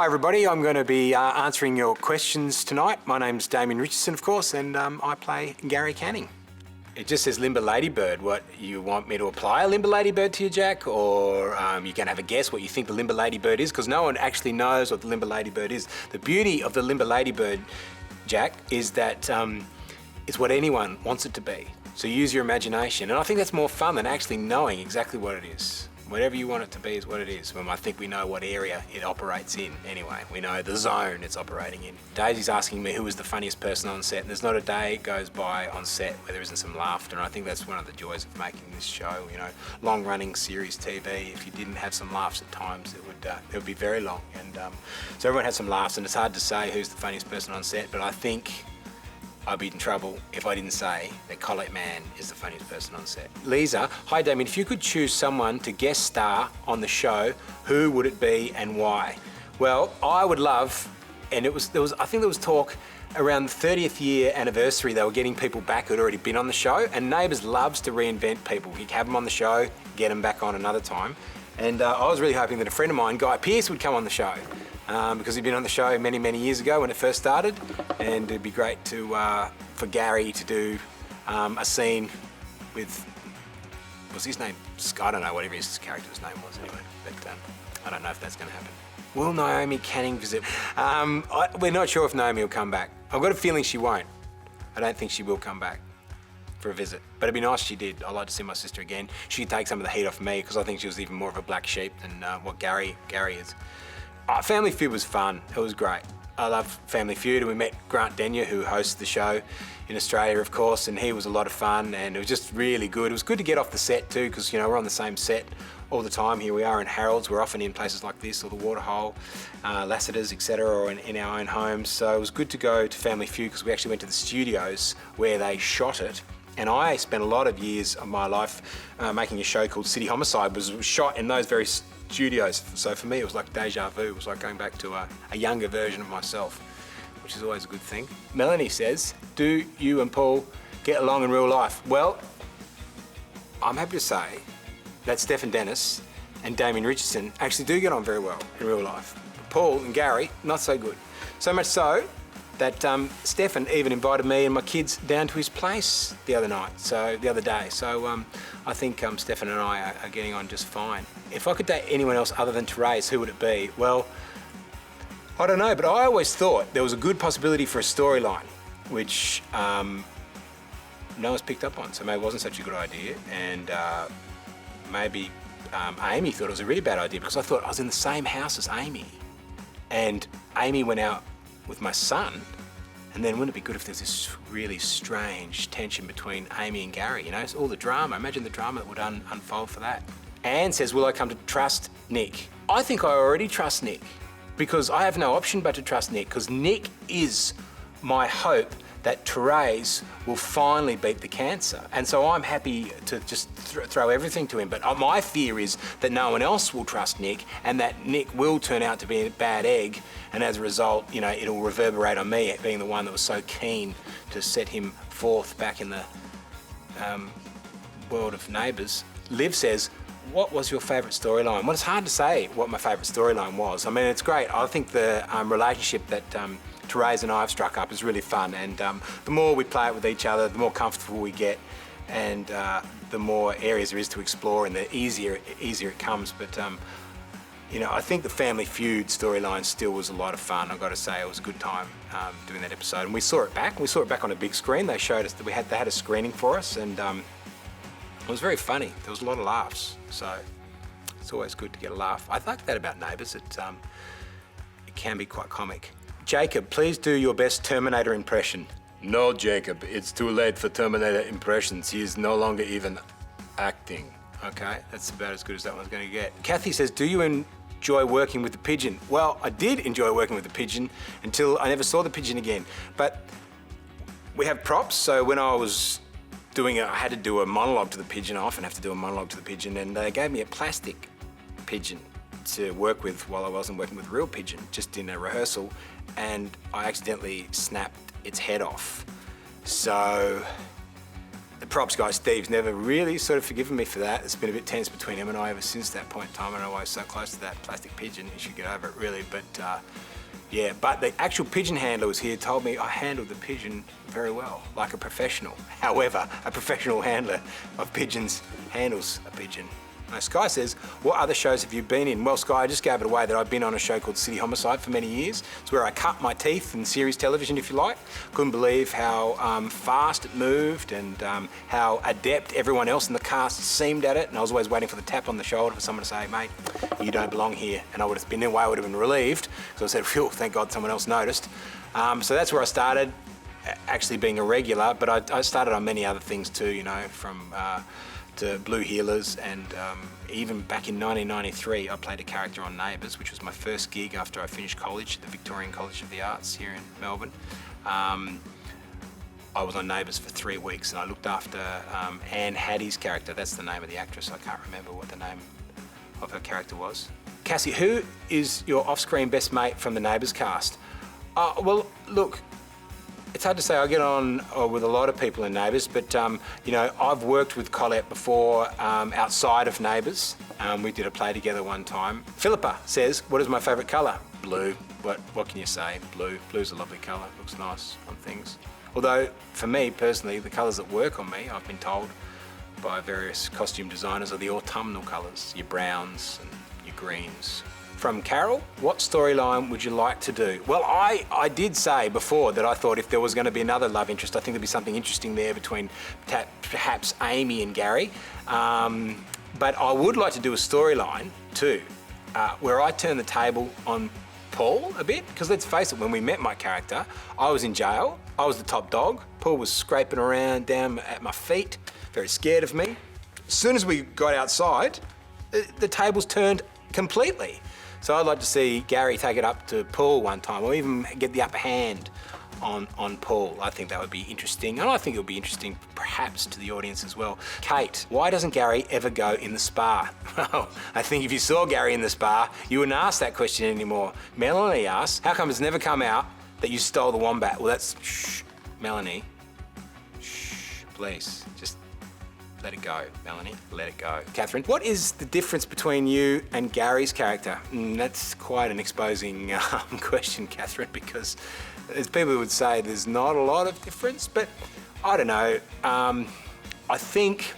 Hi everybody, I'm going to be answering your questions tonight. My name's Damien Richardson, of course, and I play Gary Canning. It just says Limbo Ladybird. What, you want me to apply a Limbo Ladybird to you, Jack? Or you can have a guess what you think the Limbo Ladybird is? Because no one actually knows what the Limbo Ladybird is. The beauty of the Limbo Ladybird, Jack, is that it's what anyone wants it to be. So use your imagination. And I think that's more fun than actually knowing exactly what it is. Whatever you want it to be is what it is. Well, I think we know what area it operates in anyway. We know the zone it's operating in. Daisy's asking me who was the funniest person on set, and there's not a day goes by on set where there isn't some laughter, and I think that's one of the joys of making this show. You know, long-running series TV, if you didn't have some laughs at times, it would be very long. And so everyone had some laughs, and it's hard to say who's the funniest person on set, but I think I'd be in trouble if I didn't say that Colette Mann is the funniest person on set. Lisa, hi Damien, if you could choose someone to guest star on the show, who would it be and why? Well, I would love, and I think there was talk around the 30th year anniversary, they were getting people back who'd already been on the show, and Neighbours loves to reinvent people. You have them on the show, get them back on another time. And I was really hoping that a friend of mine, Guy Pearce, would come on the show. Because he'd been on the show many, many years ago when it first started, and it'd be great for Gary to do a scene with, what's his name? I don't know, whatever his character's name was anyway, but I don't know if that's going to happen. Will Noemi Canning visit? We're not sure if Naomi will come back. I've got a feeling she won't. I don't think she will come back for a visit, but it'd be nice if she did. I'd like to see my sister again. She'd take some of the heat off me because I think she was even more of a black sheep than what Gary is. Family Feud was fun. It was great. I love Family Feud, and we met Grant Denyer, who hosts the show in Australia, of course, and he was a lot of fun, and it was just really good. It was good to get off the set too, because we're on the same set all the time. Here we are in Harold's. We're often in places like this, or the Waterhole, Lassiter's, etc., or in our own homes. So it was good to go to Family Feud because we actually went to the studios where they shot it. And I spent a lot of years of my life making a show called City Homicide, was shot in those very studios. So for me, it was like deja vu. It was like going back to a younger version of myself, which is always a good thing. Melanie says, do you and Paul get along in real life? Well, I'm happy to say that Stefan Dennis and Damien Richardson actually do get on very well in real life. But Paul and Gary, not so good. So much so that Stefan even invited me and my kids down to his place the other day. So I think Stefan and I are getting on just fine. If I could date anyone else other than Therese, who would it be? Well, I don't know, but I always thought there was a good possibility for a storyline, which no one's picked up on, so maybe it wasn't such a good idea. And maybe Amy thought it was a really bad idea because I thought I was in the same house as Amy. And Amy went out with my son, and then wouldn't it be good if there's this really strange tension between Amy and Gary? It's all the drama. Imagine the drama that would unfold for that. Anne says, will I come to trust Nick? I think I already trust Nick because I have no option but to trust Nick, because Nick is my hope that Therese will finally beat the cancer. And so I'm happy to just throw everything to him. But my fear is that no one else will trust Nick, and that Nick will turn out to be a bad egg, and as a result, it'll reverberate on me being the one that was so keen to set him forth back in the world of Neighbours. Liv says, what was your favourite storyline? Well, it's hard to say what my favourite storyline was. I mean, it's great. I think the relationship that Therese and I have struck up is really fun, and the more we play it with each other, the more comfortable we get, and the more areas there is to explore, and the easier it comes. But I think the Family Feud storyline still was a lot of fun. I've got to say, it was a good time doing that episode, and we saw it back. We saw it back on a big screen. They showed us that they had a screening for us, and it was very funny. There was a lot of laughs, so it's always good to get a laugh. I like that about Neighbours. It can be quite comic. Jacob, please do your best Terminator impression. No, Jacob, it's too late for Terminator impressions. He is no longer even acting. Okay, that's about as good as that one's going to get. Kathy says, do you enjoy working with the Pigeon? Well, I did enjoy working with the Pigeon until I never saw the Pigeon again. But we have props, so when I was doing it, I had to do a monologue to the Pigeon. I often have to do a monologue to the Pigeon, and they gave me a plastic pigeon to work with while I wasn't working with a real pigeon, just in a rehearsal, and I accidentally snapped its head off. So The props guy, Steve's never really sort of forgiven me for that. It's been a bit tense between him and I ever since that point in time. I know I was so close to that plastic pigeon. He should get over it, really. But yeah, but the actual pigeon handler was here, told me I handled the pigeon very well, like a professional. However, a professional handler of pigeons handles a pigeon. Now, Sky says, what other shows have you been in? Well, Sky, I just gave it away that I've been on a show called City Homicide for many years. It's where I cut my teeth in series television, if you like. Couldn't believe how fast it moved and how adept everyone else in the cast seemed at it. And I was always waiting for the tap on the shoulder for someone to say, mate, you don't belong here. And I would have been, in a way, I would have been relieved. So I said, phew, thank God someone else noticed. So that's where I started, actually being a regular, but I started on many other things too, you know, from to Blue Healers, and even back in 1993 I played a character on Neighbours, which was my first gig after I finished college at the Victorian College of the Arts here in Melbourne. I was on Neighbours for 3 weeks and I looked after Anne Hattie's character. That's the name of the actress. I can't remember what the name of her character was. Cassie, who is your off-screen best mate from the Neighbours cast? Well, look, it's hard to say. I get on with a lot of people in Neighbours, but you know, I've worked with Colette before outside of Neighbours. We did a play together one time. Philippa says, what is my favourite colour? Blue. What can you say? Blue. Blue's a lovely colour. It looks nice on things. Although, for me personally, the colours that work on me, I've been told by various costume designers, are the autumnal colours, your browns and your greens. From Carol, what storyline would you like to do? Well, I did say before that I thought if there was going to be another love interest, I think there'd be something interesting there between perhaps Amy and Gary. But I would like to do a storyline too, where I turn the table on Paul a bit, because let's face it, when we met my character, I was in jail, I was the top dog, Paul was scraping around down at my feet, very scared of me. As soon as we got outside, the tables turned completely. So I'd like to see Gary take it up to Paul one time, or even get the upper hand on Paul. I think that would be interesting, and I think it would be interesting perhaps to the audience as well. Kate, why doesn't Gary ever go in the spa? Well, I think if you saw Gary in the spa, you wouldn't ask that question anymore. Melanie asks, how come it's never come out that you stole the wombat? Well, that's, shh, Melanie, shh, please, just let it go, Melanie, let it go. Catherine, what is the difference between you and Gary's character? That's quite an exposing question, Catherine, because as people would say, there's not a lot of difference, but I don't know. I think,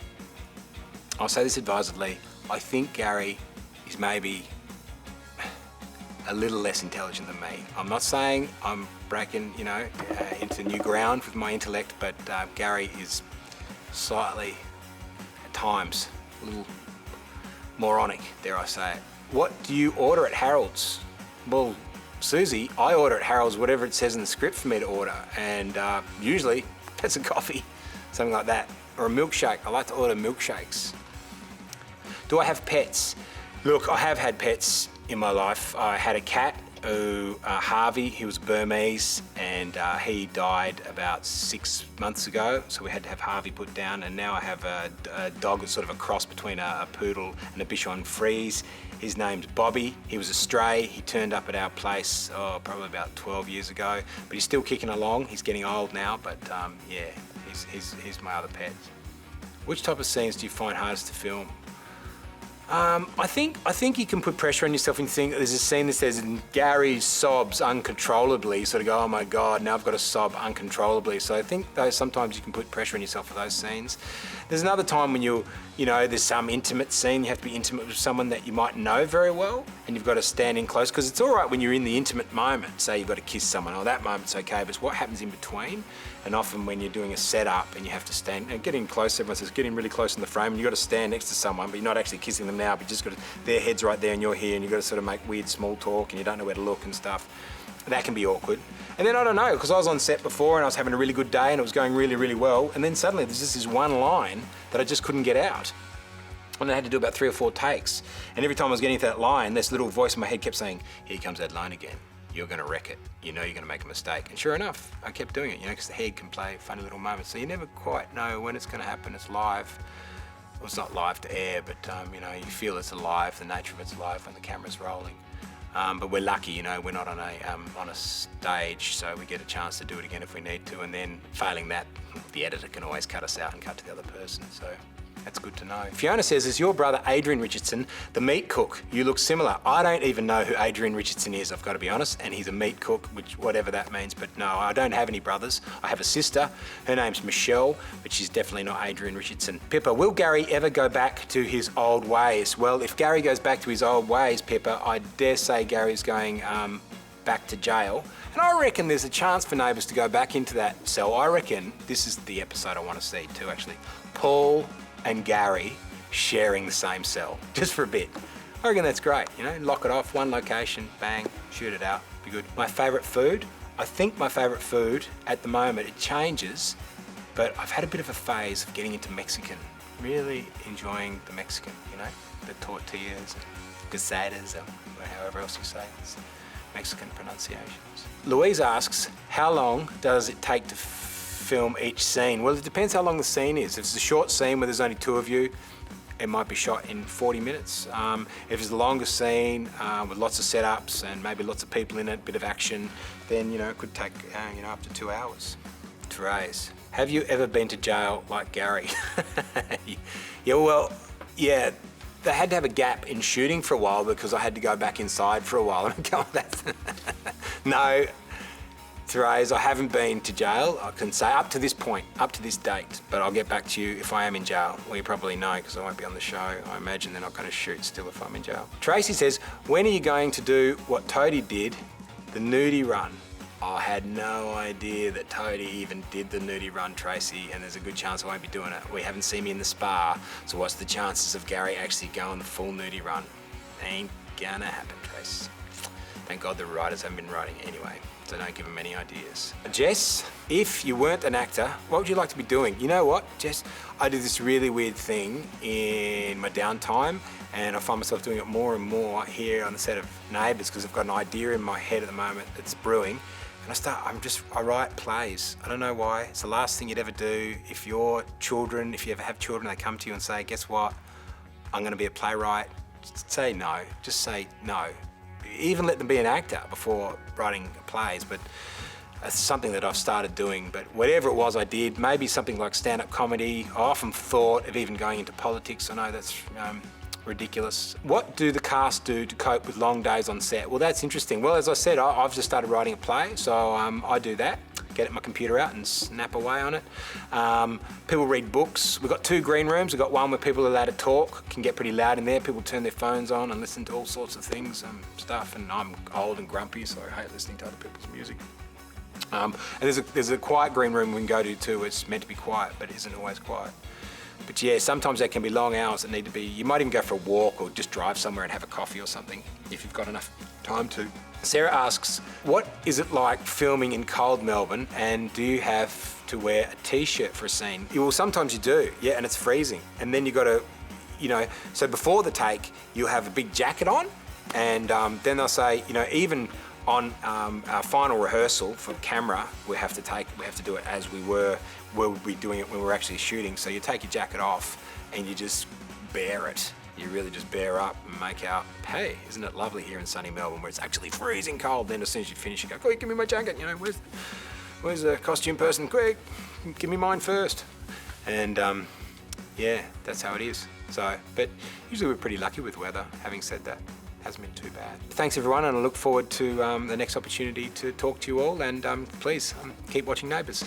I'll say this advisedly, I think Gary is maybe a little less intelligent than me. I'm not saying I'm breaking, you know, into new ground with my intellect, but Gary is slightly, times a little moronic, dare I say it. What do you order at Harold's? Well, Susie, I order at Harold's whatever it says in the script for me to order, and usually that's a coffee, something like that, or a milkshake. I like to order milkshakes. Do I have pets? Look, I have had pets in my life. I had a cat who, Harvey, he was Burmese, and he died about 6 months ago, so we had to have Harvey put down, and now I have a dog that's sort of a cross between a poodle and a Bichon Frise. His name's Bobby. He was a stray. He turned up at our place probably about 12 years ago, but he's still kicking along. He's getting old now, but yeah, he's my other pet. Which type of scenes do you find hardest to film? I think you can put pressure on yourself and think there's a scene that says Gary sobs uncontrollably. You sort of go, oh my God, now I've got to sob uncontrollably. So I think though sometimes you can put pressure on yourself for those scenes. There's another time when you know, there's some intimate scene. You have to be intimate with someone that you might know very well, and you've got to stand in close, because it's all right when you're in the intimate moment. Say you've got to kiss someone, or that moment's okay, but it's what happens in between. And often when you're doing a setup and you have to stand, get in close, everyone says get in really close in the frame, and you've got to stand next to someone, but you're not actually kissing them now, but you just got to, their head's right there and you're here, and you've got to sort of make weird small talk and you don't know where to look and stuff. That can be awkward. And then I don't know, because I was on set before and I was having a really good day and it was going really, really well, and then suddenly there's just this one line that I just couldn't get out. And I had to do about 3 or 4 takes. And every time I was getting to that line, this little voice in my head kept saying, here comes that line again. You're gonna wreck it. You know you're gonna make a mistake. And sure enough, I kept doing it, you know, because the head can play funny little moments. So you never quite know when it's gonna happen. It's live. Well, it's not live to air, but you know, you feel it's alive. The nature of it's alive when the camera's rolling. But we're lucky, you know, we're not on a stage, so we get a chance to do it again if we need to. And then failing that, the editor can always cut us out and cut to the other person. So that's good to know. Fiona says, is your brother Adrian Richardson the meat cook? You look similar. I don't even know who Adrian Richardson is, I've got to be honest, and he's a meat cook, which whatever that means. But no, I don't have any brothers. I have a sister. Her name's Michelle, but she's definitely not Adrian Richardson. Pippa, will Gary ever go back to his old ways? Well, if Gary goes back to his old ways, Pippa, I dare say Gary's going back to jail. And I reckon there's a chance for Neighbours to go back into that cell. I reckon this is the episode I want to see too, actually. Paul and Gary sharing the same cell, just for a bit. I reckon that's great, you know, lock it off, one location, bang, shoot it out, be good. My favourite food? I think my favourite food at the moment, it changes, but I've had a bit of a phase of getting into Mexican. Really enjoying the Mexican, you know, the tortillas, quesadillas, or however else you say it. It's Mexican pronunciations. Louise asks, how long does it take to film each scene? Well, it depends how long the scene is. If it's a short scene where there's only two of you, it might be shot in 40 minutes. If it's a longer scene with lots of setups and maybe lots of people in it, bit of action, then, you know, it could take, you know, up to 2 hours. Therese, have you ever been to jail like Gary? Yeah, well, yeah, they had to have a gap in shooting for a while because I had to go back inside for a while. No, Therese, I haven't been to jail. I can say up to this point, up to this date, but I'll get back to you if I am in jail. Well, you probably know because I won't be on the show. I imagine they're not going to shoot still if I'm in jail. Tracy says, when are you going to do what Toadie did, the nudie run? I had no idea that Toadie even did the nudie run, Tracy, and there's a good chance I won't be doing it. We haven't seen me in the spa, so what's the chances of Gary actually going the full nudie run? Ain't gonna happen, Trace. Thank God the writers haven't been writing anyway, so don't give them any ideas. Jess, if you weren't an actor, what would you like to be doing? You know what, Jess? I do this really weird thing in my downtime, and I find myself doing it more and more here on the set of Neighbours because I've got an idea in my head at the moment that's brewing. And I write plays. I don't know why. It's the last thing you'd ever do. If you ever have children, they come to you and say, guess what? I'm gonna be a playwright. Just say no. Just say no. Even let them be an actor before writing plays, but it's something that I've started doing. But whatever it was I did, maybe something like stand-up comedy. I often thought of even going into politics. I know that's ridiculous. What do the cast do to cope with long days on set? Well, that's interesting. Well, as I said, I've just started writing a play, so I do that. Get my computer out and snap away on it. People read books. We've got 2 green rooms. We've got one where people are allowed to talk, can get pretty loud in there. People turn their phones on and listen to all sorts of things, stuff, and I'm old and grumpy, so I hate listening to other people's music. And there's a quiet green room we can go to too. It's meant to be quiet, but it isn't always quiet. But yeah, sometimes there can be long hours that need to be, you might even go for a walk or just drive somewhere and have a coffee or something if you've got enough time to. Sarah asks, what is it like filming in cold Melbourne, and do you have to wear a t-shirt for a scene? Well, sometimes you do, yeah, and it's freezing. And then you got to, you know, so before the take, you'll have a big jacket on, and then they'll say, you know, even on our final rehearsal for camera, we have to do it as we'll be doing it when we're actually shooting. So you take your jacket off and you just bear it. You really just bear up and make out, hey, isn't it lovely here in sunny Melbourne where it's actually freezing cold? Then as soon as you finish, you go, quick, give me my jacket. You know, where's the costume person? Quick, give me mine first. And yeah, that's how it is. So, but usually we're pretty lucky with weather. Having said that, hasn't been too bad. Thanks everyone, and I look forward to the next opportunity to talk to you all, and please keep watching Neighbours.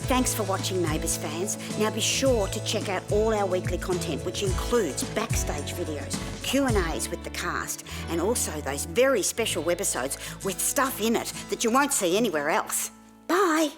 Thanks for watching, Neighbours fans. Now be sure to check out all our weekly content, which includes backstage videos, Q&As with the cast, and also those very special webisodes with stuff in it that you won't see anywhere else. Bye.